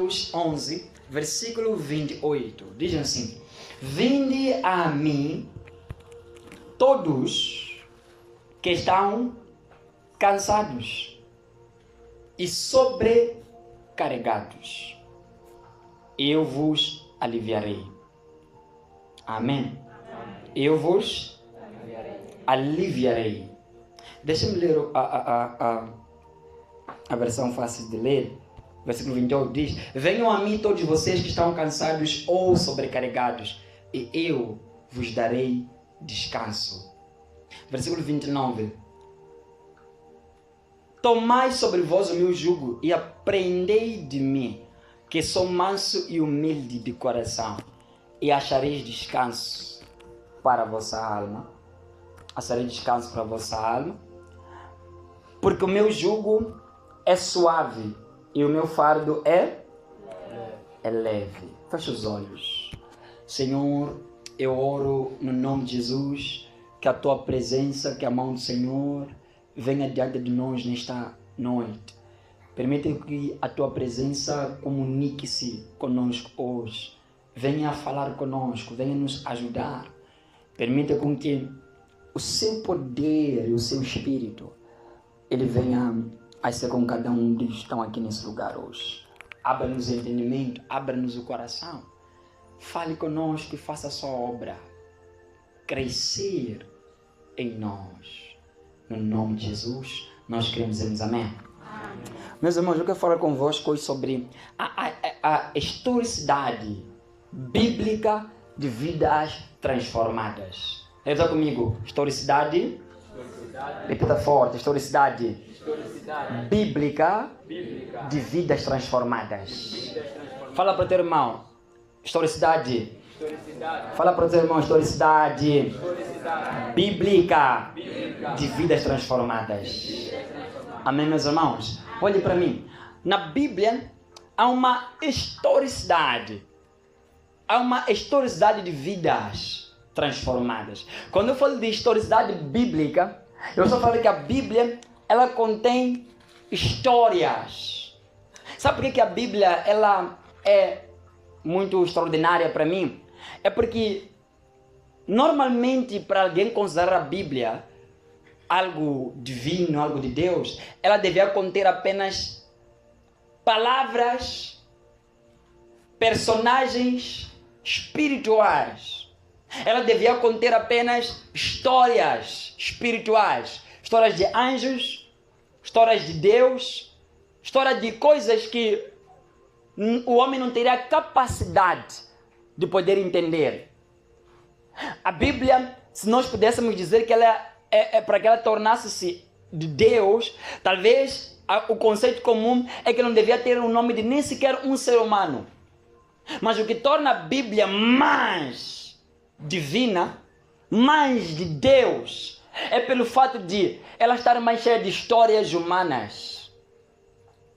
11, versículo 28, diz assim: Vinde a mim todos que estão cansados e sobrecarregados, eu vos aliviarei. Amém? Eu vos aliviarei. Deixa-me ler a versão fácil de ler. Versículo 28 diz: Venham a mim todos vocês que estão cansados ou sobrecarregados, e eu vos darei descanso. Versículo 29: Tomai sobre vós o meu jugo e aprendei de mim, que sou manso e humilde de coração, e achareis descanso para a vossa alma. Achareis descanso para a vossa alma, porque o meu jugo é suave e o meu fardo é leve. Feche os olhos. Senhor, eu oro no nome de Jesus, que a tua presença, que a mão do Senhor venha diante de nós nesta noite. Permita que a tua presença comunique-se conosco hoje. Venha falar conosco, venha nos ajudar. Permita com que o seu poder e o seu espírito, ele venha a ser com cada um dos que estão aqui nesse lugar hoje. Abra-nos o entendimento, abra-nos o coração. Fale conosco e faça a sua obra crescer em nós. No nome de Jesus, nós queremos dizer amém. Amém. Meus irmãos, eu quero falar convosco hoje sobre a historicidade bíblica de vidas transformadas. Está comigo? Historicidade. Repita forte. Historicidade. Bíblica de vidas transformadas. Fala para o teu irmão. Historicidade. Fala para o teu irmão. Historicidade bíblica de vidas transformadas. Amém, meus irmãos? Olhe para mim. Na Bíblia há uma historicidade. Há uma historicidade de vidas transformadas. Quando eu falo de historicidade bíblica, eu só falo que a Bíblia, ela contém histórias. Sabe por que a Bíblia ela é muito extraordinária para mim? É porque normalmente para alguém considerar a Bíblia algo divino, algo de Deus, ela devia conter apenas palavras, personagens espirituais. Ela devia conter apenas histórias espirituais, histórias de anjos, histórias de Deus, histórias de coisas que o homem não teria capacidade de poder entender. A Bíblia, se nós pudéssemos dizer que ela é para que ela tornasse-se de Deus, talvez o conceito comum é que não devia ter o nome de nem sequer um ser humano. Mas o que torna a Bíblia mais divina, mais de Deus, é pelo fato de ela estar mais cheia de histórias humanas.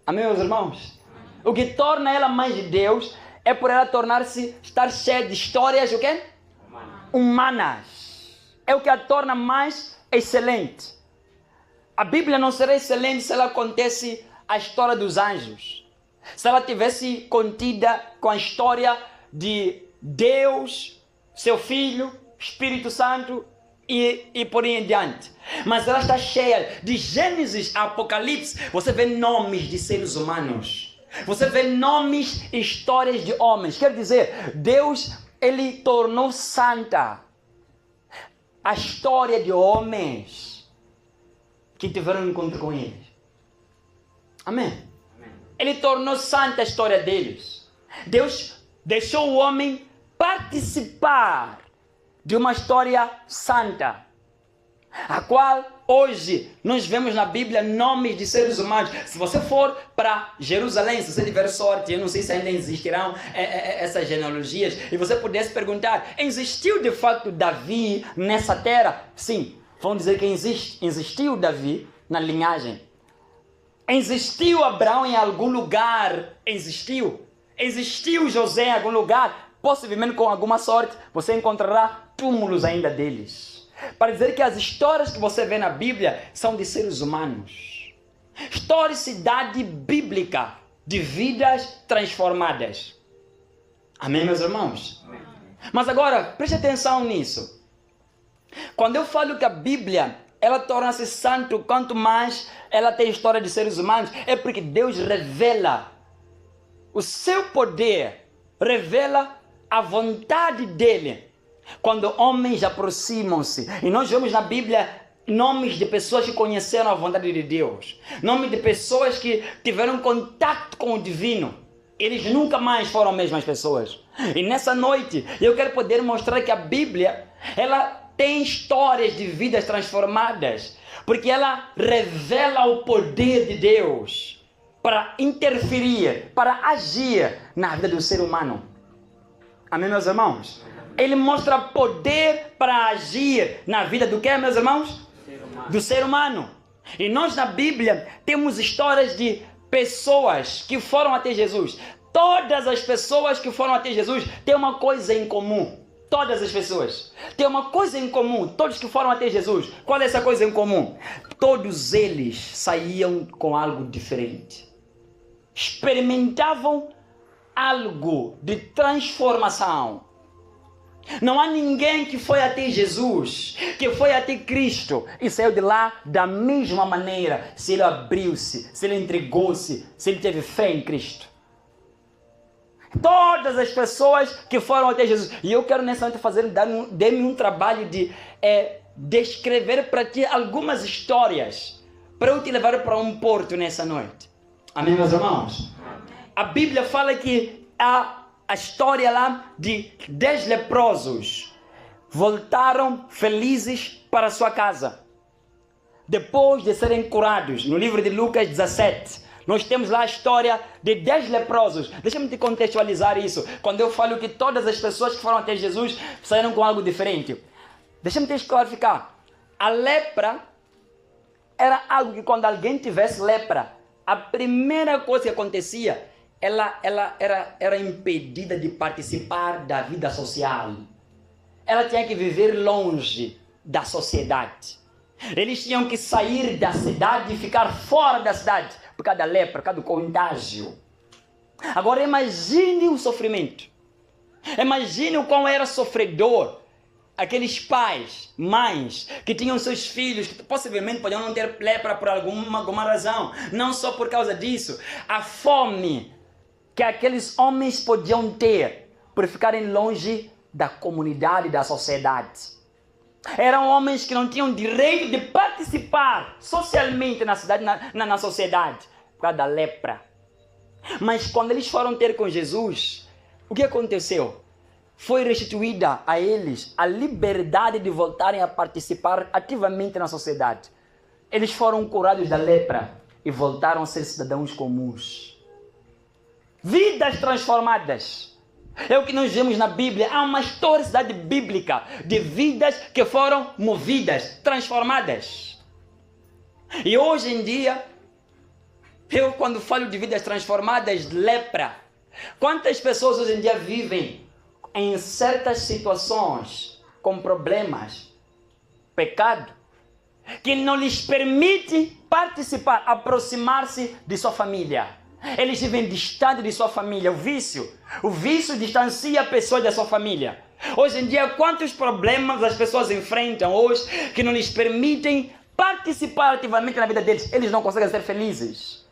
Amém, meus irmãos? O que torna ela mais de Deus é por ela estar cheia de histórias, o quê? Humanas. É o que a torna mais excelente. A Bíblia não seria excelente se ela contesse a história dos anjos. Se ela tivesse contida com a história de Deus, seu Filho, Espírito Santo e por aí em diante. Mas ela está cheia de Gênesis a Apocalipse. Você vê nomes de seres humanos. Você vê nomes e histórias de homens. Quer dizer, Deus, ele tornou santa a história de homens que tiveram um encontro com ele. Amém? Ele tornou santa a história deles. Deus deixou o homem participar de uma história santa, a qual hoje nós vemos na Bíblia nomes de seres humanos. Se você for para Jerusalém, se você tiver sorte, eu não sei se ainda existirão essas genealogias, e você pudesse perguntar: existiu de fato Davi nessa terra? Sim, vão dizer que existiu Davi na linhagem. Existiu Abraão em algum lugar? Existiu José em algum lugar? Possivelmente, com alguma sorte, você encontrará túmulos ainda deles. Para dizer que as histórias que você vê na Bíblia são de seres humanos. Historicidade bíblica de vidas transformadas. Amém, meus irmãos? Amém. Mas agora, preste atenção nisso. Quando eu falo que a Bíblia, ela torna-se santo quanto mais ela tem história de seres humanos, é porque Deus revela o seu poder, revela a vontade dele. Quando homens aproximam-se, e nós vemos na Bíblia nomes de pessoas que conheceram a vontade de Deus, nomes de pessoas que tiveram contato com o divino, eles nunca mais foram as mesmas pessoas. E nessa noite eu quero poder mostrar que a Bíblia, ela tem histórias de vidas transformadas, porque ela revela o poder de Deus para interferir, para agir na vida do ser humano. Amém, meus irmãos? Ele mostra poder para agir na vida do que, meus irmãos? Do ser humano. E nós na Bíblia temos histórias de pessoas que foram até Jesus. Todas as pessoas que foram até Jesus têm uma coisa em comum. Todas as pessoas têm uma coisa em comum. Todos que foram até Jesus. Qual é essa coisa em comum? Todos eles saíam com algo diferente. Experimentavam algo de transformação. Não há ninguém que foi até Jesus, que foi até Cristo e saiu de lá da mesma maneira, se ele abriu-se, se ele entregou-se, se ele teve fé em Cristo. Todas as pessoas que foram até Jesus. E eu quero nessa noite dar-me um trabalho de descrever para ti algumas histórias, para eu te levar para um porto nessa noite. Amém, meus irmãos? A Bíblia fala que a história lá de 10 leprosos voltaram felizes para sua casa, depois de serem curados. No livro de Lucas 17, nós temos lá a história de 10 leprosos. Deixa-me te contextualizar isso. Quando eu falo que todas as pessoas que foram até Jesus saíram com algo diferente, deixa-me te clarificar. A lepra era algo que quando alguém tivesse lepra, a primeira coisa que acontecia, ela era impedida de participar da vida social. Ela tinha que viver longe da sociedade. Eles tinham que sair da cidade e ficar fora da cidade por causa da lepra, por causa do contágio. Agora imagine o sofrimento. Imagine o quão era sofredor aqueles pais, mães, que tinham seus filhos, que possivelmente podiam não ter lepra por alguma razão. Não só por causa disso. A fome que aqueles homens podiam ter por ficarem longe da comunidade, da sociedade. Eram homens que não tinham direito de participar socialmente na cidade, na sociedade, por causa da lepra. Mas quando eles foram ter com Jesus, o que aconteceu? Foi restituída a eles a liberdade de voltarem a participar ativamente na sociedade. Eles foram curados da lepra e voltaram a ser cidadãos comuns. Vidas transformadas. É o que nós vemos na Bíblia. Há uma historicidade bíblica de vidas que foram movidas, transformadas. E hoje em dia, eu quando falo de vidas transformadas, lepra. Quantas pessoas hoje em dia vivem em certas situações com problemas, pecado, que não lhes permite participar, aproximar-se de sua família. Eles vivem distante de sua família. O vício distancia a pessoa da sua família. Hoje em dia, quantos problemas as pessoas enfrentam hoje que não lhes permitem participar ativamente na vida deles? Eles não conseguem ser felizes.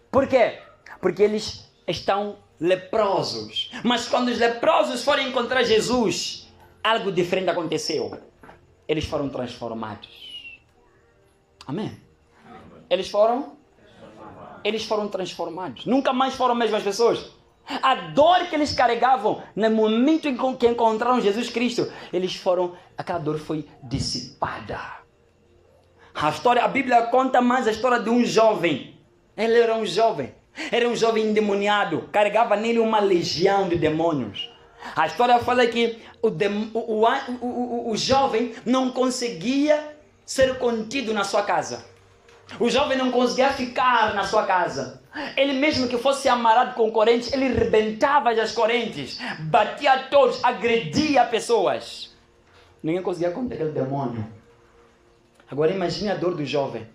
Por quê? Porque eles estão leprosos. Mas quando os leprosos forem encontrar Jesus, algo diferente aconteceu. Eles foram transformados. Amém? Eles foram transformados. Nunca mais foram as mesmas pessoas. A dor que eles carregavam no momento em que encontraram Jesus Cristo, aquela dor foi dissipada. A Bíblia conta mais a história de um jovem. Ele era um jovem endemoniado, carregava nele uma legião de demônios. A história fala que o jovem não conseguia ser contido na sua casa. O jovem não conseguia ficar na sua casa. Ele mesmo que fosse amarrado com correntes, ele rebentava as correntes, batia a todos, agredia pessoas. Ninguém conseguia conter aquele demônio. Agora imagine a dor do jovem.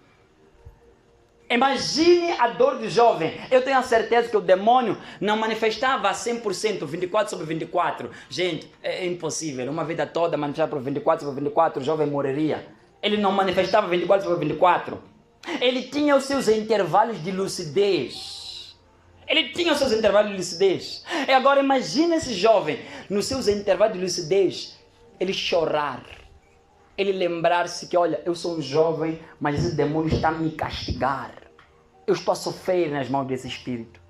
Imagine a dor do jovem. Eu tenho a certeza que o demônio não manifestava a 100%, 24/24. Gente, é impossível. Uma vida toda manifestar por 24/24, o jovem morreria. Ele não manifestava 24/24. Ele tinha os seus intervalos de lucidez. E agora imagine esse jovem, nos seus intervalos de lucidez, ele chorar. Ele lembrar-se que, olha, eu sou um jovem, mas esse demônio está a me castigar. Eu estou a sofrer nas mãos desse espírito.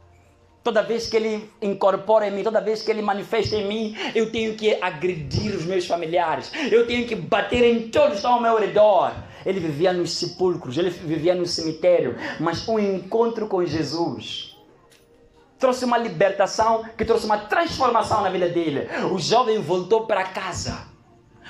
Toda vez que ele incorpora em mim, toda vez que ele manifesta em mim, eu tenho que agredir os meus familiares. Eu tenho que bater em todos que estão ao meu redor. Ele vivia nos sepulcros, ele vivia no cemitério, mas um encontro com Jesus trouxe uma libertação, que trouxe uma transformação na vida dele. O jovem voltou para casa.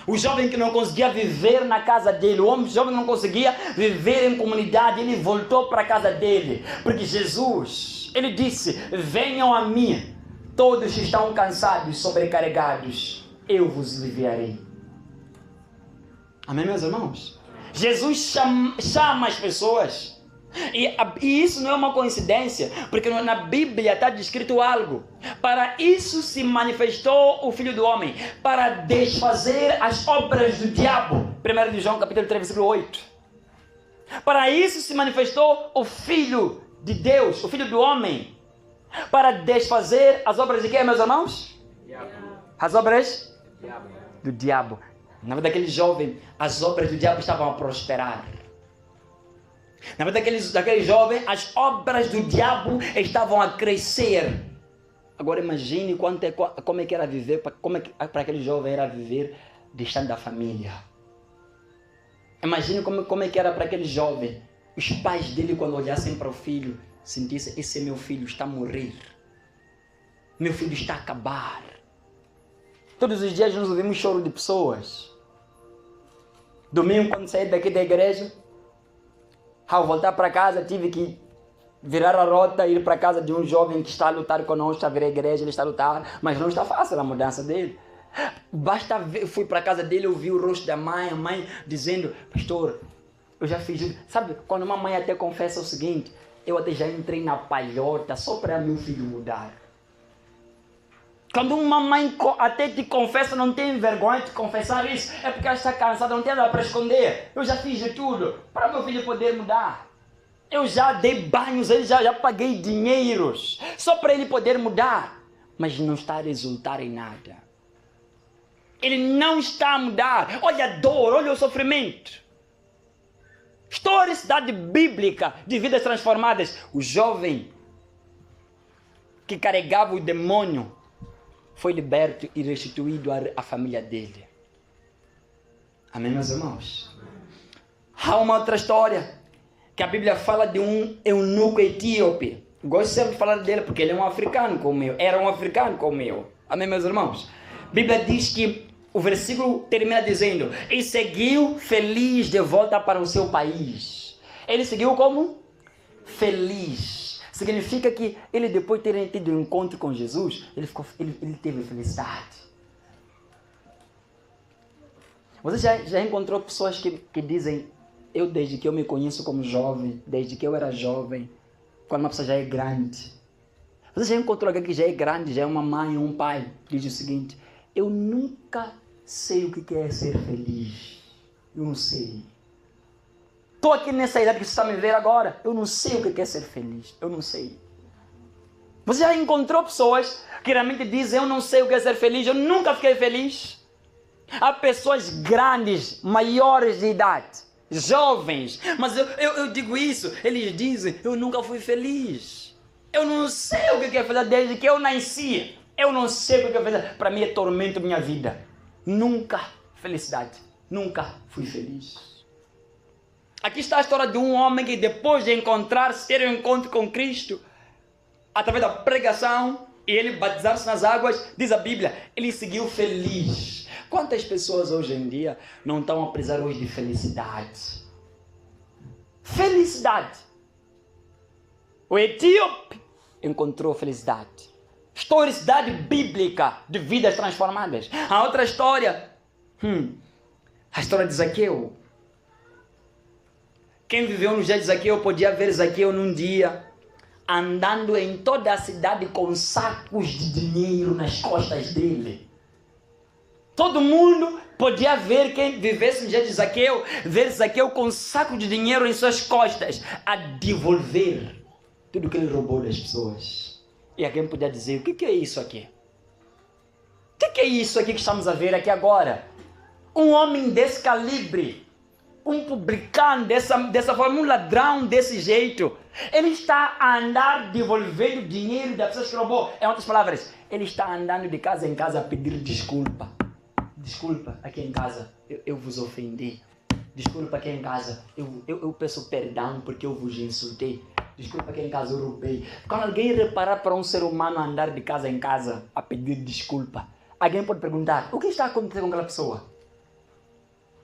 O jovem que não conseguia viver na casa dele, o jovem que não conseguia viver em comunidade, ele voltou para a casa dele. Porque Jesus, ele disse, venham a mim, todos que estão cansados, sobrecarregados, eu vos aliviarei. Amém, meus irmãos? Jesus chama as pessoas. E isso não é uma coincidência, porque na Bíblia está descrito algo. Para isso se manifestou o Filho do Homem, para desfazer as obras do diabo. 1 João capítulo 3, versículo 8. Para isso se manifestou o Filho de Deus, o Filho do Homem, para desfazer as obras de quem, meus irmãos? Diabo. As obras do diabo. Na verdade, aquele jovem, as obras do diabo estavam a prosperar. Na verdade, daquele jovem, as obras do diabo estavam a crescer. Agora imagine como é que era viver, para aquele jovem era viver distante da família. Imagine como é que era para aquele jovem. Os pais dele, quando olhassem para o filho, sentissem, esse é meu filho, está a morrer. Meu filho está a acabar. Todos os dias nós ouvimos choro de pessoas. Domingo, quando saí daqui da igreja, ao voltar para casa, tive que virar a rota e ir para casa de um jovem que está a lutar conosco, está a vir à igreja, ele está a lutar, mas não está fácil a mudança dele. Basta ver, fui para a casa dele, eu vi o rosto da mãe, a mãe dizendo, pastor, eu já fiz, sabe, quando uma mãe até confessa o seguinte, eu até já entrei na palhota só para meu filho mudar. Quando uma mãe até te confessa, não tem vergonha de confessar isso, é porque ela está cansada, não tem nada para esconder. Eu já fiz de tudo para meu filho poder mudar. Eu já dei banhos, já paguei dinheiros, só para ele poder mudar. Mas não está a resultar em nada. Ele não está a mudar. Olha a dor, olha o sofrimento. Historicidade bíblica de vidas transformadas. O jovem que carregava o demônio foi liberto e restituído à família dele. Amém, meus irmãos? Há uma outra história, que a Bíblia fala de um eunuco etíope. Gosto sempre de falar dele, porque ele é um africano como eu. Era um africano como eu. Amém, meus irmãos? A Bíblia diz que o versículo termina dizendo, e seguiu feliz de volta para o seu país. Ele seguiu como? Feliz. Significa que ele, depois de ter tido um encontro com Jesus, ele teve felicidade. Você já encontrou pessoas que dizem, eu desde que eu me conheço como jovem, desde que eu era jovem, quando uma pessoa já é grande. Você já encontrou alguém que já é grande, já é uma mãe ou um pai, diz o seguinte, eu nunca sei o que é ser feliz. Eu não sei. Estou aqui nessa idade que você está me vendo agora. Eu não sei o que é ser feliz. Eu não sei. Você já encontrou pessoas que realmente dizem, eu não sei o que é ser feliz. Eu nunca fiquei feliz. Há pessoas grandes, maiores de idade, jovens. Mas eu digo isso. Eles dizem, eu nunca fui feliz. Eu não sei o que é feliz desde que eu nasci. Eu não sei o que é feliz. Para mim é tormento minha vida. Nunca felicidade. Nunca fui feliz. Aqui está a história de um homem que depois de encontrar-se, ter um encontro com Cristo, através da pregação, e ele batizar-se nas águas, diz a Bíblia, ele seguiu feliz. Quantas pessoas hoje em dia não estão a precisar hoje de felicidade? Felicidade. O etíope encontrou felicidade. Historicidade bíblica de vidas transformadas. A outra história, a história de Zaqueu. Quem viveu no dia de Zaqueu podia ver Zaqueu num dia andando em toda a cidade com sacos de dinheiro nas costas dele. Todo mundo podia ver, quem vivesse no dia de Zaqueu, ver Zaqueu com um saco de dinheiro em suas costas, a devolver tudo que ele roubou das pessoas. E alguém podia dizer, o que é isso aqui? O que é isso aqui que estamos a ver aqui agora? Um homem desse calibre, um publicano dessa forma, um ladrão desse jeito, ele está a andar devolvendo dinheiro das pessoas que roubou. Em outras palavras, ele está andando de casa em casa a pedir desculpa. Desculpa, aqui em casa eu vos ofendi. Desculpa, aqui em casa eu peço perdão porque eu vos insultei. Desculpa, aqui em casa eu roubei. Quando alguém reparar para um ser humano andar de casa em casa a pedir desculpa, alguém pode perguntar, o que está acontecendo com aquela pessoa?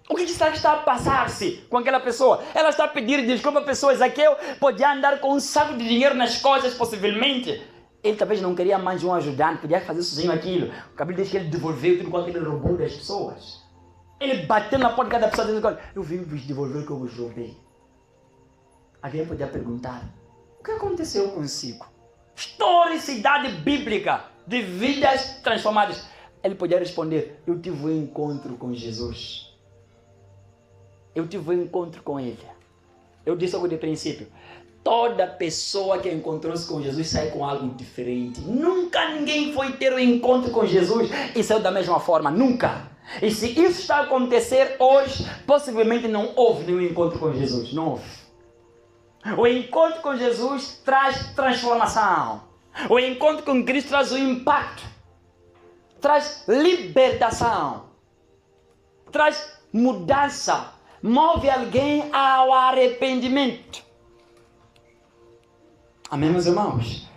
O que está a passar-se com aquela pessoa? Ela está a pedir desculpa a pessoas. Zaqueu podia andar com um saco de dinheiro nas costas, possivelmente. Ele talvez não queria mais um ajudante, podia fazer sozinho aquilo. O cabelo diz que ele devolveu tudo quanto ele roubou das pessoas. Ele bateu na porta de cada pessoa dizendo, eu vim vos devolver o que eu vos roubei. Alguém podia perguntar, o que aconteceu consigo? Historicidade bíblica de vidas transformadas. Ele podia responder, eu tive um encontro com Jesus. Eu tive um encontro com ele. Eu disse algo de princípio. Toda pessoa que encontrou-se com Jesus sai com algo diferente. Nunca ninguém foi ter um encontro com Jesus e saiu da mesma forma. Nunca. E se isso está a acontecer hoje, possivelmente não houve nenhum encontro com Jesus. Não houve. O encontro com Jesus traz transformação. O encontro com Cristo traz um impacto. Traz libertação. Traz mudança. Move alguém ao arrependimento. Amém, meus irmãos?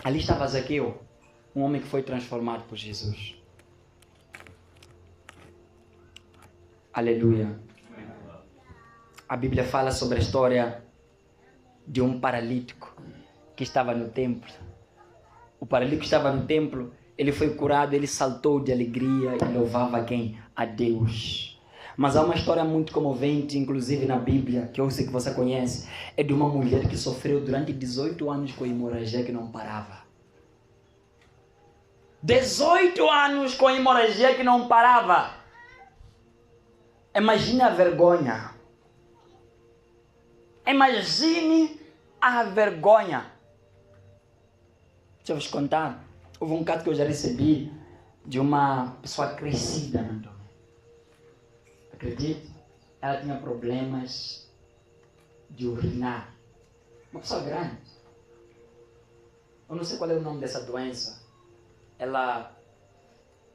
Ali estava Zaqueu, um homem que foi transformado por Jesus. Aleluia. A Bíblia fala sobre a história de um paralítico que estava no templo. O paralítico estava no templo, ele foi curado, ele saltou de alegria e louvava quem? A Deus. Mas há uma história muito comovente, inclusive na Bíblia, que eu sei que você conhece, é de uma mulher que sofreu durante 18 anos com hemorragia que não parava. 18 anos com hemorragia que não parava. Imagine a vergonha. Imagine a vergonha. Deixa eu vos contar. Houve um caso que eu já recebi de uma pessoa crescida, não? Acredite, ela tinha problemas de urinar. Uma pessoa grande. Eu não sei qual é o nome dessa doença. Ela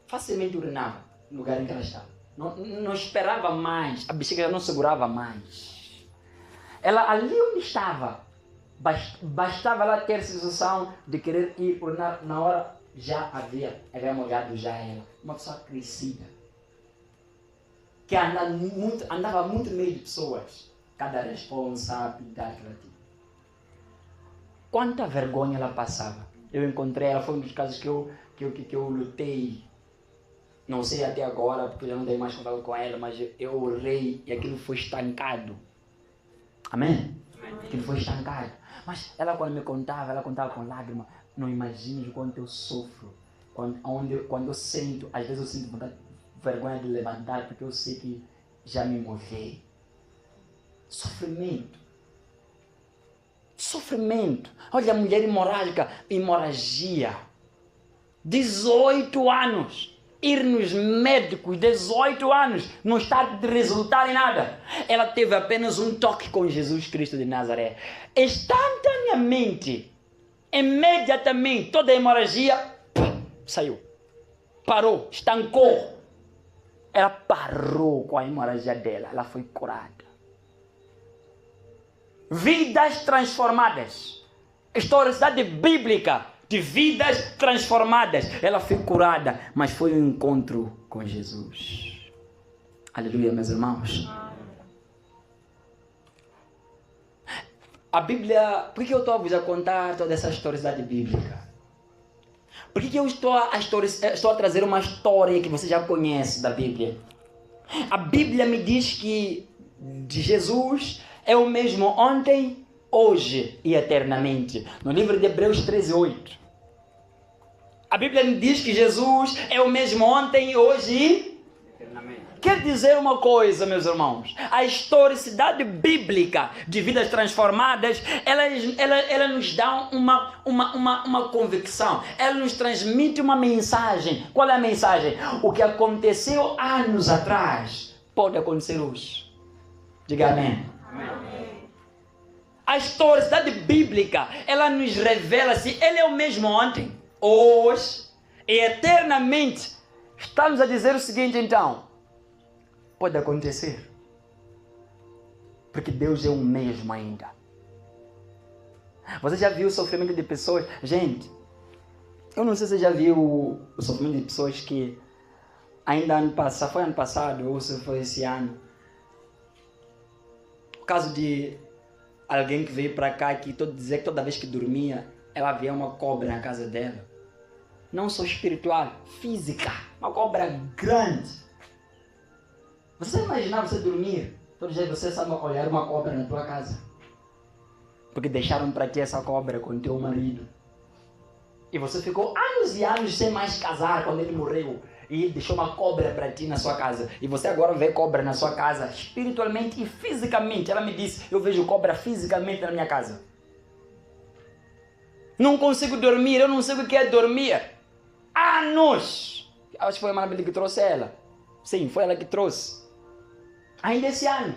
facilmente urinava no lugar em que ela estava. Não esperava mais. A bexiga já não segurava mais. Ela ali onde estava, bastava ela ter a sensação de querer ir urinar. Na hora já havia molhado já ela. Uma pessoa crescida. Que andava muito no meio de pessoas. Cada responsabilidade que ela tinha. Quanta vergonha ela passava. Eu encontrei ela, foi um dos casos que eu lutei. Não sei até agora, porque eu já não dei mais contato com ela, mas eu orei e aquilo foi estancado. Amém? Aquilo foi estancado. Mas ela quando me contava, ela contava com lágrimas. Não imaginas o quanto eu sofro. Quando eu sinto, às vezes eu sinto vergonha de levantar, porque eu sei que já me movi. Sofrimento. Sofrimento. Olha a mulher hemorragia. 18 anos. Ir nos médicos, 18 anos. Não está a resultar em nada. Ela teve apenas um toque com Jesus Cristo de Nazaré. Instantaneamente, imediatamente, toda a hemorragia saiu. Parou, estancou. Ela parou com a hemorragia dela. Ela foi curada. Vidas transformadas. Historicidade bíblica de vidas transformadas. Ela foi curada, mas foi um encontro com Jesus. Aleluia, meus irmãos. A Bíblia... Por que eu estou a vos contar toda essa historicidade bíblica? Por que eu estou a trazer uma história que você já conhece da Bíblia? A Bíblia me diz que Jesus é o mesmo ontem, hoje e eternamente. No livro de Hebreus 13:8. A Bíblia diz que Jesus é o mesmo ontem, hoje e eternamente. Quer dizer uma coisa, meus irmãos, a historicidade bíblica de vidas transformadas, ela nos dá uma convicção, ela nos transmite uma mensagem. Qual é a mensagem? O que aconteceu anos atrás pode acontecer hoje. Diga amém. Amém. A historicidade bíblica, ela nos revela se Ele é o mesmo ontem, hoje e eternamente. Está-nos a dizer o seguinte, então: pode acontecer, porque Deus é o mesmo ainda. Você já viu o sofrimento de pessoas? Gente, eu não sei se você já viu o sofrimento de pessoas que ainda foi ano passado ou se foi esse ano. O caso de alguém que veio para cá que dizia que toda vez que dormia ela via uma cobra na casa dela. Não só espiritual, física. Uma cobra grande. Você imaginar você dormir, todo dia você sabe olhar uma cobra na tua casa? Porque deixaram para ti essa cobra com teu marido. E você ficou anos e anos sem mais casar quando ele morreu. E deixou uma cobra para ti na sua casa. E você agora vê cobra na sua casa, espiritualmente e fisicamente. Ela me disse, eu vejo cobra fisicamente na minha casa. Não consigo dormir, eu não sei o que é dormir. Anos! Acho que foi a Manabeli que trouxe ela. Sim, foi ela que trouxe. Ainda esse ano.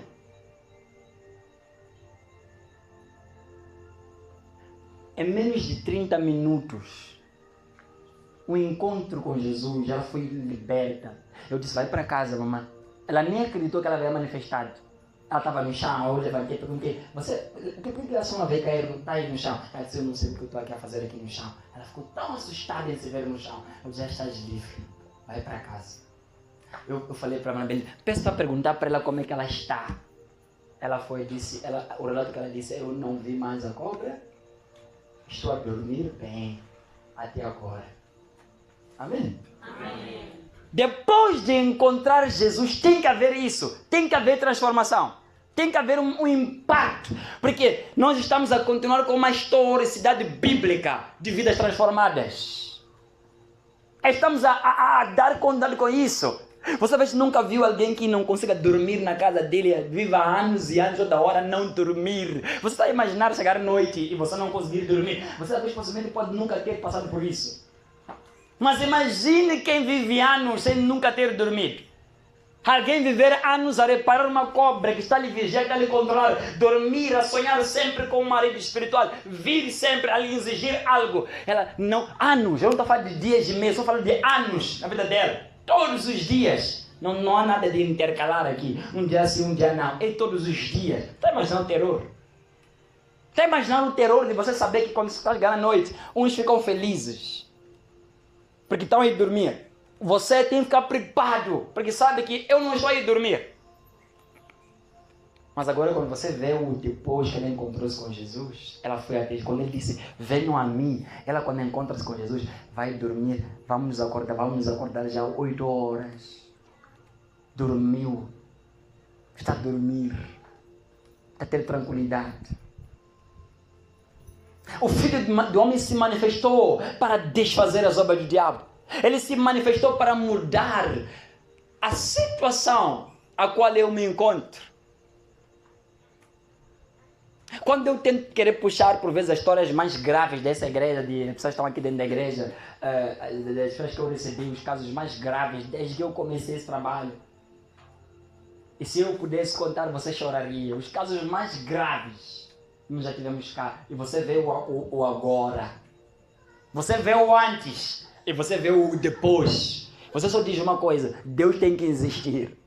Em menos de 30 minutos, um encontro com Jesus, ela foi liberta. Eu disse, vai para casa, mamãe. Ela nem acreditou que ela havia manifestado. Ela estava no chão, eu levantei, perguntei, por que a senhora veio cair aí no chão? Ela disse, eu não sei o que eu estou aqui a fazer aqui no chão. Ela ficou tão assustada em se ver no chão. Eu disse, já estás livre, vai para casa. Eu falei para a Manabeli, peço para perguntar para ela como é que ela está. Ela foi, disse, o relato que ela disse, eu não vi mais a cobra, estou a dormir bem até agora. Amém? Amém. Depois de encontrar Jesus, tem que haver isso, tem que haver transformação, tem que haver um impacto, porque nós estamos a continuar com uma historicidade bíblica de vidas transformadas. Estamos a dar conta com isso. Você vê, nunca viu alguém que não consiga dormir na casa dele, viva anos e anos, toda hora não dormir. Você está a imaginar chegar à noite e você não conseguir dormir? Você talvez possivelmente pode nunca ter passado por isso. Mas imagine quem vive anos sem nunca ter dormido. Alguém viver anos a reparar uma cobra que está ali vigiando, que está ali controlando, dormir, a sonhar sempre com um marido espiritual, vir sempre a lhe exigir algo. Ela não, anos, eu não estou falando de dias, de meses, estou falando de anos na vida dela. Todos os dias. Não há nada de intercalar aqui. Um dia sim, um dia não. É todos os dias. Está imaginando o terror? Está imaginando o terror de você saber que quando você está chegando à noite, uns ficam felizes porque estão a ir dormir. Você tem que ficar preocupado, porque sabe que eu não estou a ir dormir. Mas agora quando você vê o depois que ela encontrou-se com Jesus, ela foi até, quando ele disse, venham a mim, ela quando encontra-se com Jesus, vai dormir, vamos nos acordar já 8 horas. Dormiu, está a dormir, está a ter tranquilidade. O Filho do Homem se manifestou para desfazer as obras do diabo. Ele se manifestou para mudar a situação a qual eu me encontro. Quando eu tento querer puxar, por vezes, as histórias mais graves dessa igreja, de pessoas que estão aqui dentro da igreja, das pessoas que eu recebi, os casos mais graves, desde que eu comecei esse trabalho. E se eu pudesse contar, você choraria. Os casos mais graves, nós já tivemos cá. E você vê o agora. Você vê o antes. E você vê o depois. Você só diz uma coisa, Deus tem que existir.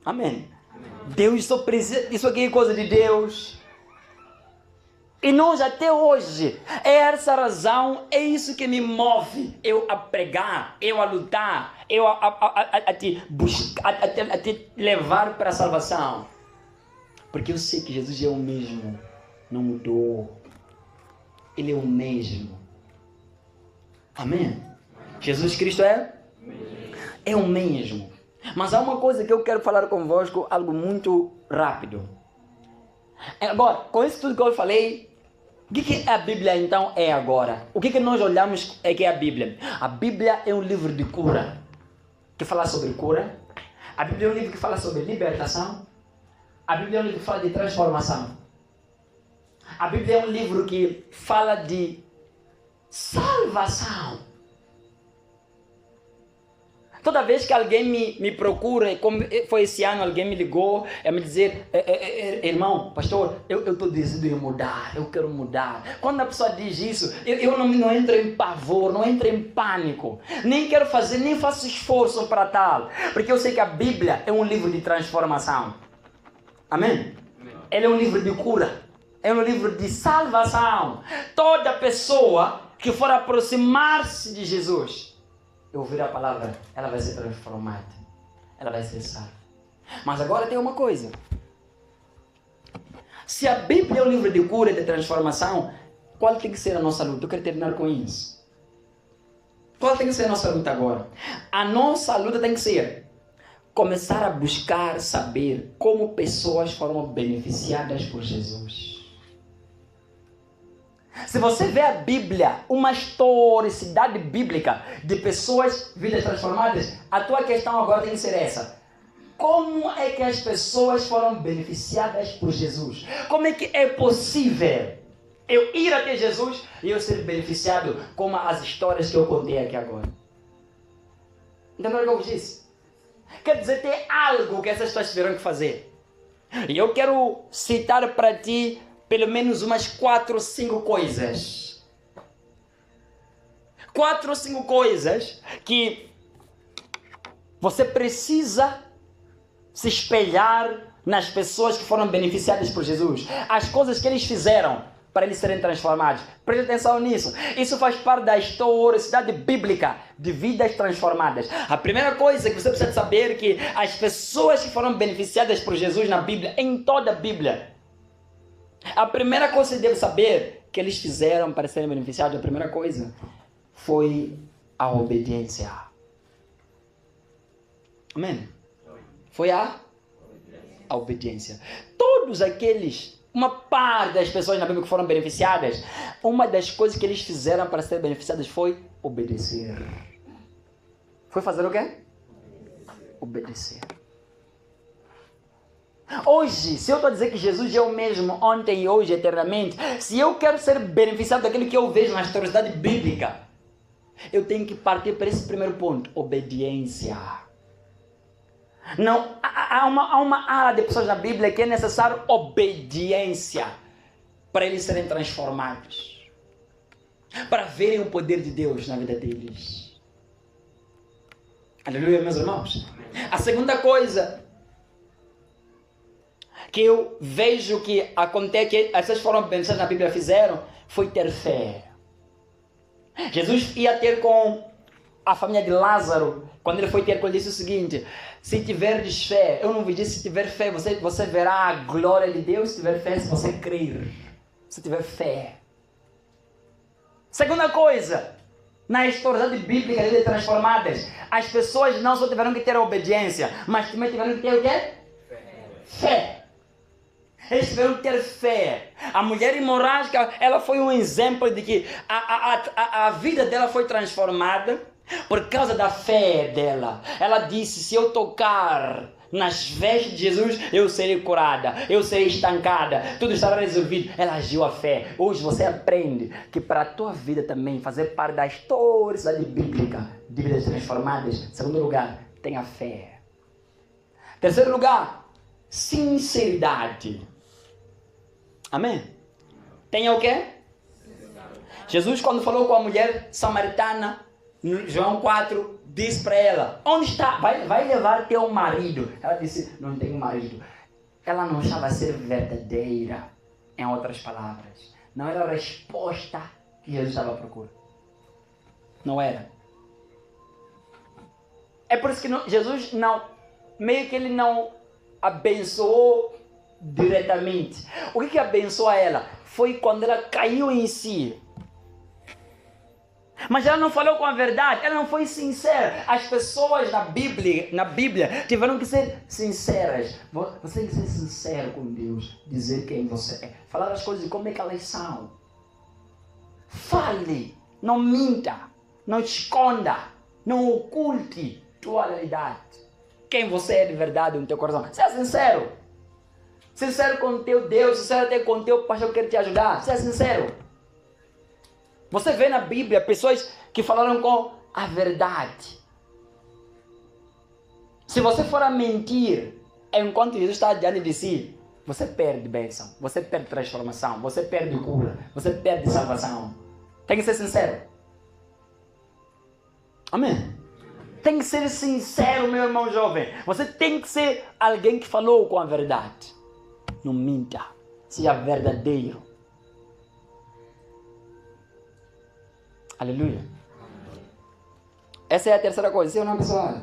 Amém. Deus só precisa, isso aqui é coisa de Deus. E nós até hoje, é essa razão, é isso que me move, eu a pregar, eu a lutar, eu a te buscar, a te levar para a salvação. Porque eu sei que Jesus é o mesmo, não mudou. Ele é o mesmo. Amém? Jesus Cristo é o mesmo. Mas há uma coisa que eu quero falar convosco, algo muito rápido. Agora, com isso tudo que eu falei, o que a Bíblia então é agora? O que nós olhamos é que é a Bíblia? A Bíblia é um livro de cura, que fala sobre cura. A Bíblia é um livro que fala sobre libertação. A Bíblia é um livro que fala de transformação. A Bíblia é um livro que fala de salvação. Toda vez que alguém me procura, como foi esse ano, alguém me ligou, me dizer, irmão, pastor, eu estou decidido em mudar, eu quero mudar. Quando a pessoa diz isso, eu não entro em pavor, não entro em pânico, nem quero fazer, nem faço esforço para tal, porque eu sei que a Bíblia é um livro de transformação. Amém? Ele é um livro de cura, é um livro de salvação. Toda pessoa que for aproximar-se de Jesus, eu ouvir a palavra, ela vai ser transformada, ela vai ser salva. Mas agora tem uma coisa: se a Bíblia é um livro de cura e de transformação, qual tem que ser a nossa luta? Eu quero terminar com isso. Qual tem que ser a nossa luta agora? A nossa luta tem que ser começar a buscar saber como pessoas foram beneficiadas por Jesus. Se você vê a Bíblia, uma historicidade bíblica de pessoas, vidas transformadas, a tua questão agora tem que ser essa: como é que as pessoas foram beneficiadas por Jesus? Como é que é possível eu ir até Jesus e eu ser beneficiado como as histórias que eu contei aqui agora? Entendeu o que eu vos disse? Quer dizer, tem algo que essas pessoas tiveram que fazer. E eu quero citar para ti pelo menos umas 4 ou 5 coisas. 4 ou 5 coisas que você precisa se espelhar nas pessoas que foram beneficiadas por Jesus. As coisas que eles fizeram para eles serem transformados. Preste atenção nisso. Isso faz parte da historicidade bíblica de vidas transformadas. A primeira coisa que você precisa saber é que as pessoas que foram beneficiadas por Jesus na Bíblia, em toda a Bíblia, a primeira coisa que você deve saber que eles fizeram para serem beneficiados, a primeira coisa foi a obediência. Amém? Foi a obediência. Todos aqueles, uma parte das pessoas na Bíblia que foram beneficiadas, uma das coisas que eles fizeram para serem beneficiadas foi obedecer. Foi fazer o quê? Obedecer. Hoje, se eu estou a dizer que Jesus é o mesmo ontem e hoje, eternamente, se eu quero ser beneficiado daquilo que eu vejo na historicidade bíblica, eu tenho que partir para esse primeiro ponto: obediência. Não, há uma área de pessoas na Bíblia que é necessário obediência para eles serem transformados, para verem o poder de Deus na vida deles. Aleluia, meus irmãos. A segunda coisa que eu vejo que acontece, que essas foram beneficiadas na Bíblia fizeram, foi ter fé. Jesus ia ter com a família de Lázaro, quando ele foi ter com ele, disse o seguinte: se tiverdes fé, eu não vos disse se tiver fé, você verá a glória de Deus. Se tiver fé, se você crer, se tiver fé. Segunda coisa, na história bíblica de transformadas, as pessoas não só tiveram que ter obediência, mas também tiveram que ter o quê? Fé. Eles tiveram que ter fé. A mulher hemorrágica, ela foi um exemplo de que a vida dela foi transformada por causa da fé dela. Ela disse: se eu tocar nas vestes de Jesus, eu serei curada, eu serei estancada, tudo estará resolvido. Ela agiu a fé. Hoje você aprende que para a tua vida também fazer parte da historicidade bíblica de vidas transformadas, segundo lugar, tenha fé. Terceiro lugar, sinceridade. Amém? Tenha o quê? Jesus, quando falou com a mulher samaritana, no João 4, disse para ela: onde está? Vai levar teu marido. Ela disse: não tenho marido. Ela não achava a ser verdadeira. Em outras palavras, não era a resposta que Jesus estava à procura. Não era. É por isso que Jesus não, meio que ele não abençoou diretamente. O que abençoou ela foi quando ela caiu em si. Mas ela não falou com a verdade, ela não foi sincera. As pessoas na Bíblia tiveram que ser sinceras. Você tem que ser sincero com Deus, dizer quem você é, falar as coisas como é que elas são. Fale, não minta, não esconda, não oculte tua realidade. Quem você é de verdade no teu coração. Seja sincero. Sincero com o teu Deus, sincero até com o teu pastor que quer te ajudar. Seja sincero. Você vê na Bíblia pessoas que falaram com a verdade. Se você for a mentir, enquanto Jesus está diante de si, você perde bênção, você perde transformação, você perde cura, você perde salvação. Tem que ser sincero. Amém? Tem que ser sincero, meu irmão jovem. Você tem que ser alguém que falou com a verdade. Não minta. Seja verdadeiro. Aleluia. Essa é a terceira coisa. Sim ou não, pessoal?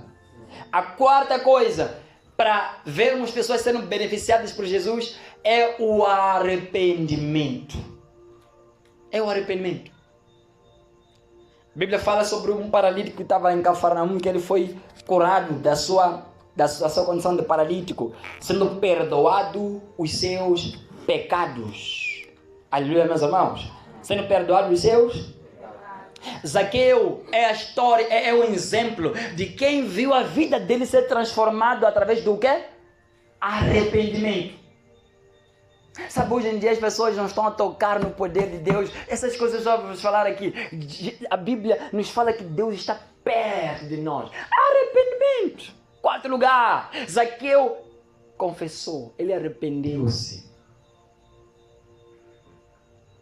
A quarta coisa para vermos pessoas sendo beneficiadas por Jesus é o arrependimento. É o arrependimento. A Bíblia fala sobre um paralítico que estava em Cafarnaum, que ele foi curado da sua condição de paralítico, sendo perdoado os seus pecados. Aleluia, meus irmãos. Sendo perdoado os seus. Zaqueu é a história, é o exemplo de quem viu a vida dele ser transformado através do quê? Arrependimento. Sabe, hoje em dia as pessoas não estão a tocar no poder de Deus. Essas coisas já vamos falar aqui. A Bíblia nos fala que Deus está perto de nós. Arrependimento. Quarto lugar, Zaqueu confessou, ele arrependeu-se.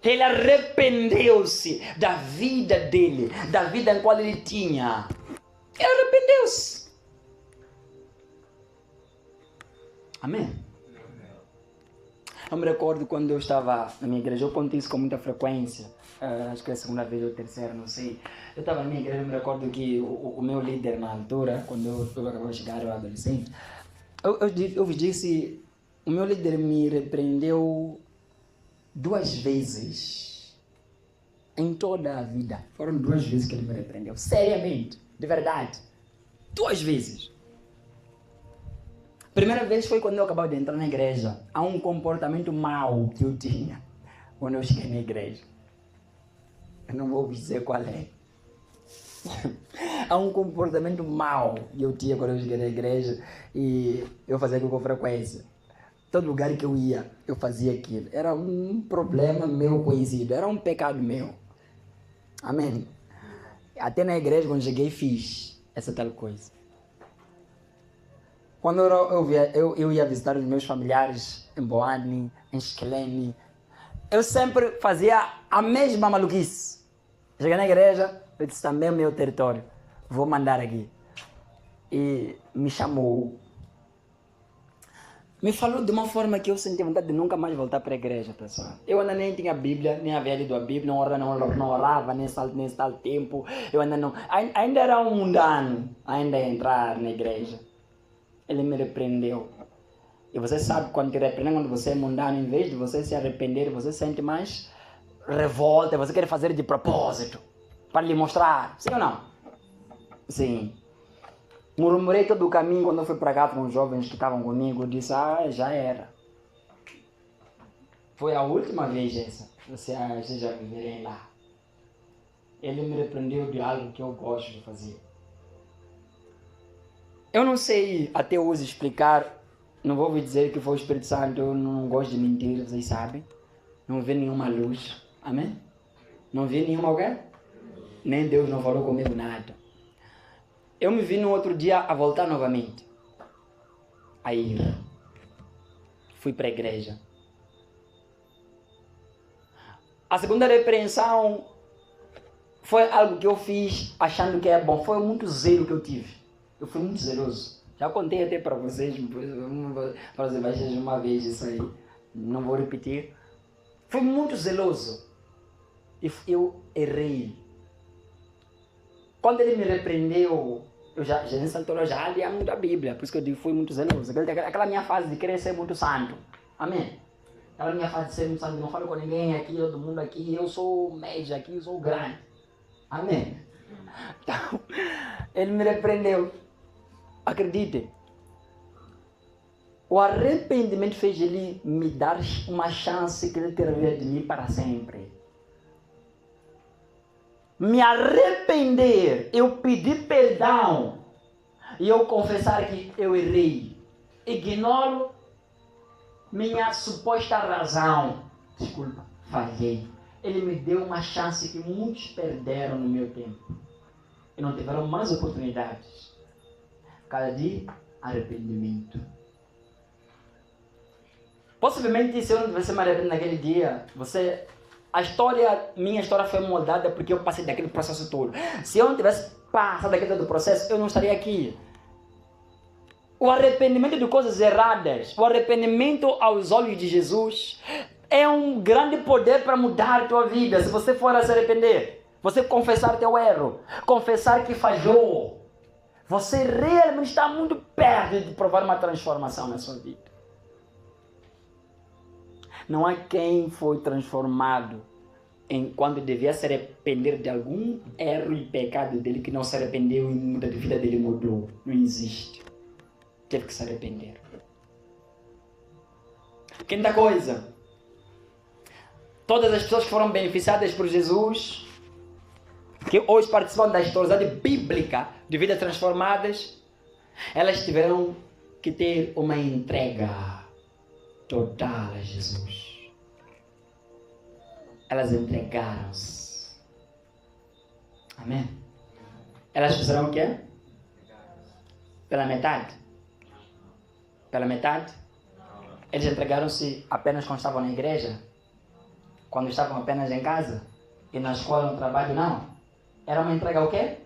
Ele arrependeu-se da vida dele, da vida em qual ele tinha. Ele arrependeu-se. Amém? Eu me recordo quando eu estava na minha igreja, eu conto isso com muita frequência, acho que é a segunda vez ou a terceira, não sei. Eu estava na minha igreja, eu me recordo que o meu líder na altura, quando eu acabei de chegar, eu era adolescente, eu disse, o meu líder me repreendeu 2 vezes em toda a vida. Foram 2 vezes que ele me repreendeu, seriamente, de verdade, 2 vezes. Primeira vez foi quando eu acabava de entrar na igreja. Há um comportamento mau que eu tinha quando eu cheguei na igreja. Eu não vou dizer qual é. Há um comportamento mau que eu tinha quando eu cheguei na igreja e eu fazia aquilo com frequência. Todo lugar que eu ia, eu fazia aquilo. Era um problema meu conhecido, era um pecado meu. Amém? Até na igreja, quando cheguei, fiz essa tal coisa. Quando eu ia visitar os meus familiares em Boane, em Esquelene, eu sempre fazia a mesma maluquice. Cheguei na igreja, eu disse, também é meu território, vou mandar aqui. E me chamou. Me falou de uma forma que eu senti vontade de nunca mais voltar para a igreja, pessoal. Eu ainda nem tinha Bíblia, nem havia lido a Bíblia, não orava nesse tal tempo. Eu ainda era um mundano, ainda a entrar na igreja. Ele me repreendeu. E você sabe, quando te repreendem, quando você é mundano, em vez de você se arrepender, você sente mais revolta, você quer fazer de propósito, para lhe mostrar. Sim ou não? Sim. Murmurei todo o caminho quando eu fui para cá com os jovens que estavam comigo. Eu disse, já era. Foi a última vez essa. Vocês já viverem lá. Ele me repreendeu de algo que eu gosto de fazer. Eu não sei até hoje explicar, não vou dizer que foi o Espírito Santo, eu não gosto de mentir, vocês sabem. Não vi nenhuma luz, amém? Não vi nenhuma alguém? Nem Deus não falou comigo nada. Eu me vi no outro dia a voltar novamente. Aí fui para a igreja. A segunda repreensão foi algo que eu fiz achando que é bom, foi muito zelo que eu tive. Eu fui muito zeloso. Já contei até para vocês uma vez isso aí. Não vou repetir. Fui muito zeloso. E eu errei. Quando ele me repreendeu, eu já nessa altura já lia muito a Bíblia. Por isso que eu digo fui muito zeloso. Aquela minha fase de querer ser muito santo. Amém? Aquela minha fase de ser muito santo. Não falo com ninguém aqui, todo mundo aqui. Eu sou médio aqui, eu sou grande. Amém? Então, ele me repreendeu. Acredite. O arrependimento fez ele me dar uma chance que ele teria de mim para sempre. Me arrepender, eu pedir perdão e eu confessar que eu errei. Ignoro minha suposta razão. Desculpa, falhei. Ele me deu uma chance que muitos perderam no meu tempo. E não tiveram mais oportunidades. Cada dia, arrependimento. Possivelmente, se eu não tivesse me arrependido naquele dia, minha história foi mudada porque eu passei daquele processo todo. Se eu não tivesse passado daquele todo processo, eu não estaria aqui. O arrependimento de coisas erradas, o arrependimento aos olhos de Jesus, é um grande poder para mudar a tua vida. Se você for a se arrepender, você confessar teu erro, confessar que falhou, você realmente está muito perto de provar uma transformação na sua vida. Não há quem foi transformado enquanto devia se arrepender de algum erro e pecado dele que não se arrependeu e a vida dele mudou. Não existe. Teve que se arrepender. Quinta coisa. Todas as pessoas que foram beneficiadas por Jesus, que hoje participam da história bíblica de vidas transformadas, elas tiveram que ter uma entrega total a Jesus. Elas entregaram-se. Amém? Elas fizeram o quê? Pela metade? Pela metade? Eles entregaram-se apenas quando estavam na igreja? Quando estavam apenas em casa? E na escola, no trabalho, não? Era uma entrega o quê?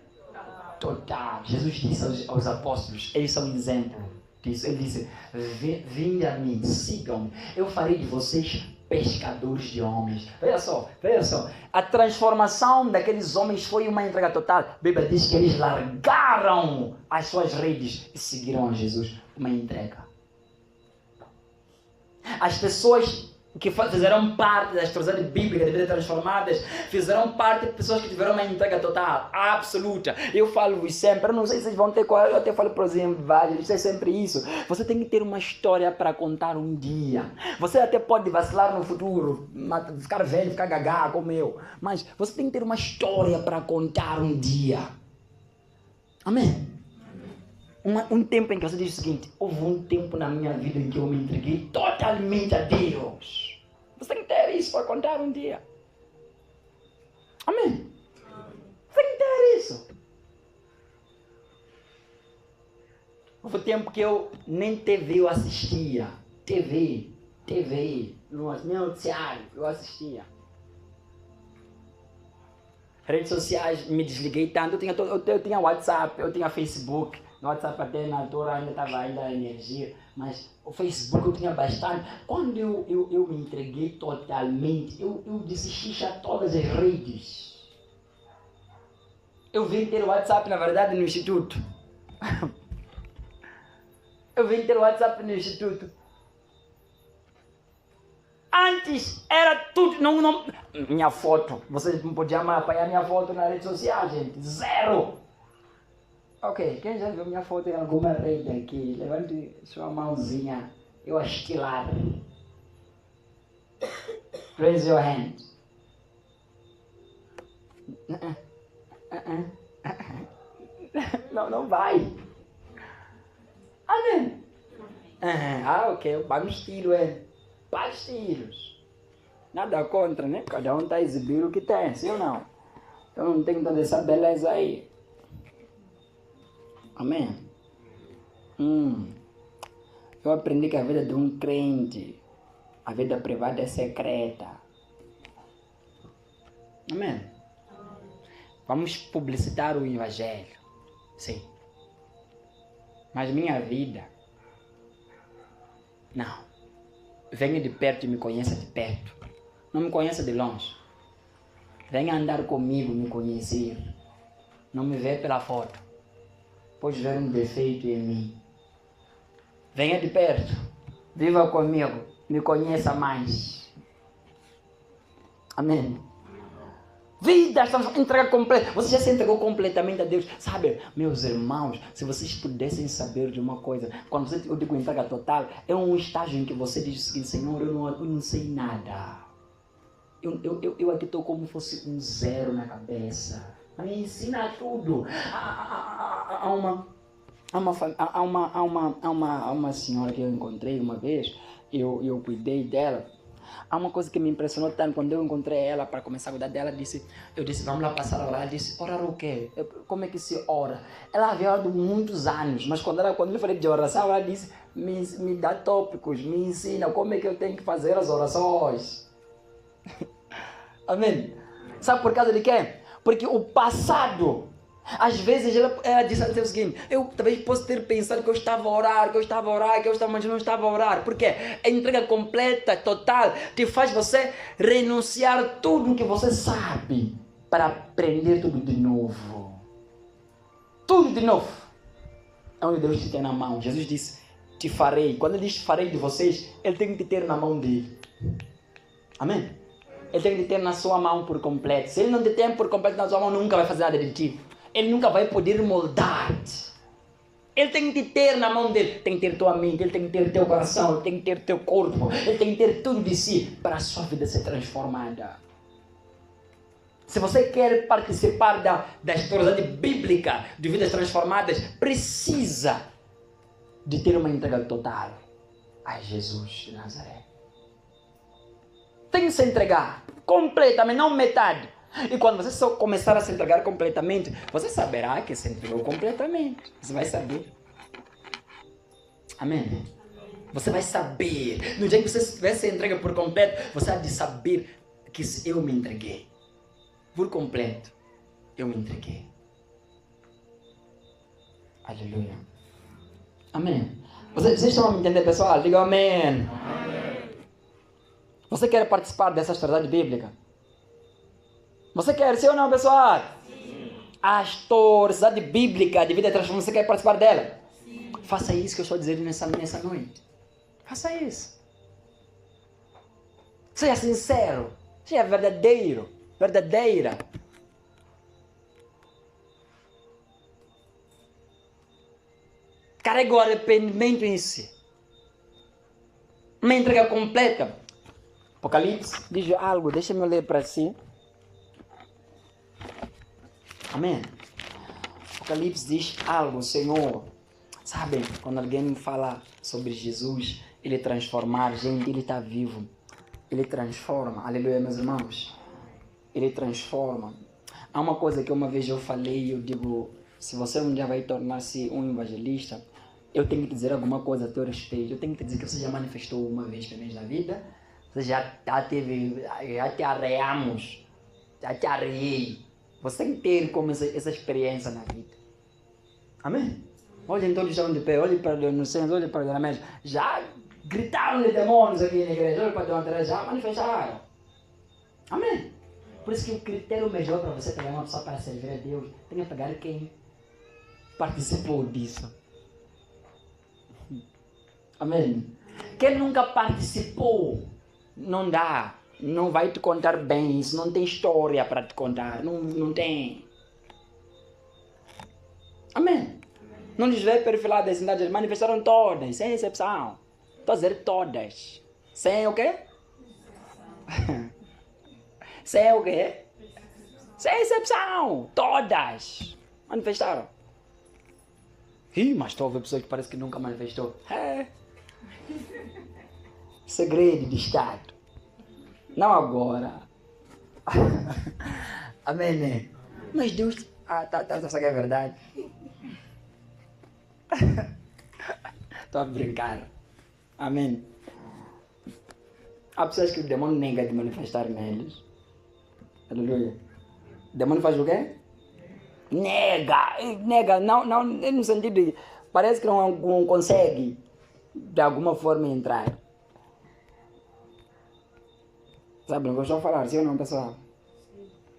Total. Jesus disse aos apóstolos, eles são um exemplo disso. Ele disse, vinde a mim, sigam-me. Eu farei de vocês pescadores de homens. Veja só. A transformação daqueles homens foi uma entrega total. A Bíblia diz que eles largaram as suas redes e seguiram a Jesus. Uma entrega. As pessoas que fizeram parte da história bíblica de vidas transformadas, fizeram parte de pessoas que tiveram uma entrega total, absoluta. Eu falo sempre, eu não sei se vocês vão ter qual, eu até falo para os evangelhos, é sempre isso. Você tem que ter uma história para contar um dia. Você até pode vacilar no futuro, ficar velho, ficar gagá como eu, mas você tem que ter uma história para contar um dia. Amém? Um tempo em que você diz o seguinte, houve um tempo na minha vida em que eu me entreguei totalmente a Deus. Você tem que ter isso para contar um dia. Amém? Você tem que ter isso. Houve um tempo que eu nem TV eu assistia. TV, no noticiário eu assistia. Redes sociais, me desliguei tanto. Eu tinha WhatsApp, eu tinha Facebook. No WhatsApp até na altura ainda estava a energia, mas o Facebook eu tinha bastante. Quando eu me entreguei totalmente, eu desisti de todas as redes. Eu vim ter o WhatsApp, na verdade, no instituto. Antes era tudo, não, minha foto, vocês não podiam apanhar minha foto na rede social, gente, zero. Ok, quem já viu minha foto em alguma rede aqui, levante sua mãozinha, eu estilar. Raise your hand. Não vai. Amém. Ok, vários tiros, vários tiros. Nada contra, né? Cada um está exibindo o que tem, sim ou não? Eu não tenho toda essa beleza aí. Amém? Eu aprendi que a vida de um crente, a vida privada é secreta. Amém? Vamos publicitar o evangelho. Sim. Mas minha vida, não. Venha de perto e me conheça de perto. Não me conheça de longe. Venha andar comigo, me conhecer. Não me vê pela foto. Pode ver um defeito em mim. Venha de perto. Viva comigo. Me conheça mais. Amém. Vidas, entrega completa. Você já se entregou completamente a Deus. Sabe, meus irmãos, se vocês pudessem saber de uma coisa, quando eu digo entrega total, é um estágio em que você diz o seguinte: Senhor, eu não sei nada. Eu aqui estou como se fosse um zero na cabeça. Me ensina tudo. Há uma senhora que eu encontrei uma vez, eu cuidei dela. Há uma coisa que me impressionou tanto quando eu encontrei ela para começar a cuidar dela. Eu disse, vamos lá passar a orar. Ela disse, orar o quê? Como é que se ora? Ela havia orado muitos anos, mas quando eu falei de oração, ela disse, me dá tópicos, me ensina como é que eu tenho que fazer as orações. Amém? Sabe por causa de quê? Porque o passado, às vezes ela disse o seguinte, eu talvez possa ter pensado que eu estava a orar, mas não estava a orar. Por quê? A entrega completa, total, te faz você renunciar tudo que você sabe para aprender tudo de novo. Tudo de novo. É onde Deus te tem na mão. Jesus disse, te farei. Quando ele diz farei de vocês, ele tem que te ter na mão dele. Amém? Ele tem que te ter na sua mão por completo. Se ele não te tem por completo na sua mão, nunca vai fazer nada de ti. Ele nunca vai poder moldar-te. Ele tem que te ter na mão dele. Tem que ter tua mente, ele tem que ter teu coração, ele tem que ter teu corpo, ele tem que ter tudo de si para a sua vida ser transformada. Se você quer participar da historicidade bíblica de vidas transformadas, precisa de ter uma entrega total a Jesus de Nazaré. Tem que se entregar completamente, não metade. E quando você só começar a se entregar completamente, você saberá que se entregou completamente. Você vai saber. Amém? Você vai saber. No dia que você estiver se entrega por completo, você há de saber que eu me entreguei. Por completo, eu me entreguei. Aleluia. Amém. Vocês estão a me entender, pessoal? Diga amém. Você quer participar dessa historicidade bíblica? Você quer, sim ou não, pessoal? Sim. A historicidade bíblica de vida transformada, você quer participar dela? Sim. Faça isso que eu estou dizendo nessa noite. Faça isso. Seja sincero. Seja verdadeiro. Verdadeira. Carrega o arrependimento em si. Uma entrega completa. Apocalipse diz algo, deixa-me ler para si. Amém? Apocalipse diz algo, Senhor. Sabe, quando alguém me fala sobre Jesus, ele transformar, gente, ele está vivo. Ele transforma, aleluia, meus irmãos. Ele transforma. Há uma coisa que uma vez eu falei, eu digo, se você um dia vai tornar-se um evangelista, eu tenho que dizer alguma coisa a teu respeito. Eu tenho que dizer que você já manifestou uma vez pelo menos na vida. Você já te arreamos, já te arrei. Você tem que ter como essa experiência na vida. Amém? Olhem todos estão de pé, olhem para os inocentes, olhem para os amigos. Já gritaram de demônios aqui na igreja, olhem para o André, já manifestaram. Amém? Por isso que o critério melhor para você pegar uma pessoa para servir a Deus, tem que pegar quem participou disso. Amém? Quem nunca participou, não dá. Não vai te contar bem, isso não tem história para te contar, não tem. Amém? Não lhes veio perfilar das cidades, eles manifestaram todas, sem exceção. Estou a dizer todas. Sem o quê? Sem o quê? Sem exceção, todas manifestaram. Ih, mas estou a ver pessoas que parece que nunca manifestou. É. Segredo de Estado. Não agora. Amém, né? Mas Deus... Essa que é verdade. Estou a brincar. Amém. Há pessoas que o demônio nega de manifestar neles. Aleluia. O demônio faz o quê? Nega. Não, no sentido de... Parece que não consegue de alguma forma entrar. Sabe, não gostou de falar, sim ou não, pessoal?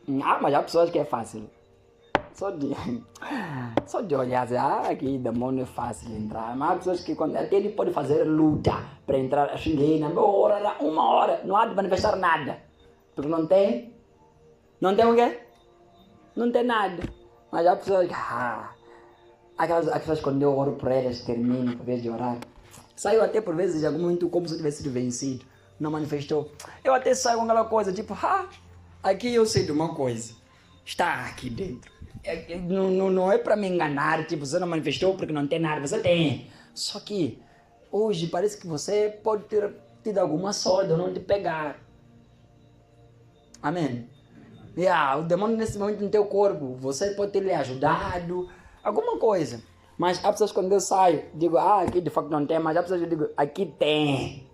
Mas há pessoas que é fácil. Só de olhar, aqui demônio é fácil entrar. Mas há pessoas que até ele pode fazer luta para entrar, xinguei, uma hora, não há de manifestar nada. Porque não tem Não tem o quê? Não tem nada. Mas há pessoas, aquelas pessoas quando eu oro por elas, termino, por vez de orar. Saiu até por vezes de algum momento como se eu tivesse sido vencido. Não manifestou. Eu até saio com aquela coisa, tipo, aqui eu sei de uma coisa. Está aqui dentro. Não é para me enganar, tipo, você não manifestou porque não tem nada, você tem. Só que hoje parece que você pode ter tido alguma sorte ou não te pegar. Amém? O demônio nesse momento no teu corpo, você pode ter lhe ajudado, alguma coisa. Mas há pessoas quando eu saio, digo, aqui de facto não tem, mas há pessoas que eu digo, aqui tem.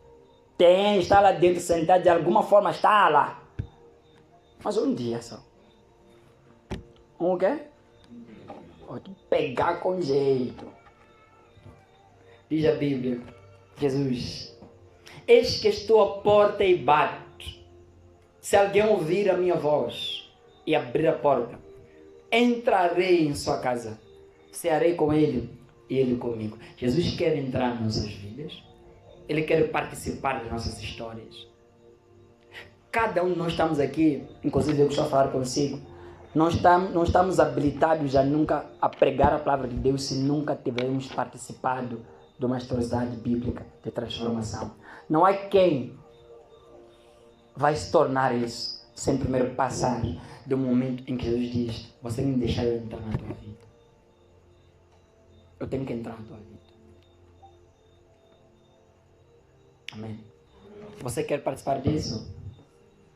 Tem, está lá dentro sentado, de alguma forma está lá. Mas um dia só. O quê? Vou te pegar com jeito. Diz a Bíblia, Jesus, eis que estou à porta e bato. Se alguém ouvir a minha voz e abrir a porta, entrarei em sua casa, cearei com ele e ele comigo. Jesus quer entrar nas nossas vidas. Ele quer participar das nossas histórias. Cada um de nós estamos aqui, inclusive eu estou a falar consigo, não estamos habilitados a pregar a palavra de Deus se nunca tivermos participado de uma historicidade bíblica de transformação. Não há quem vai se tornar isso sem primeiro passar do momento em que Jesus diz, você tem que deixar eu entrar na tua vida. Eu tenho que entrar na tua vida. Amém. Você quer participar disso?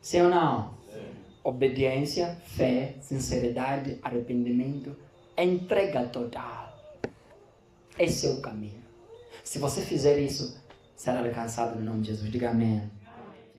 Sim ou não? Sim. Obediência, fé, sinceridade, arrependimento, entrega total. Esse é o caminho. Se você fizer isso, será alcançado no nome de Jesus. Diga amém.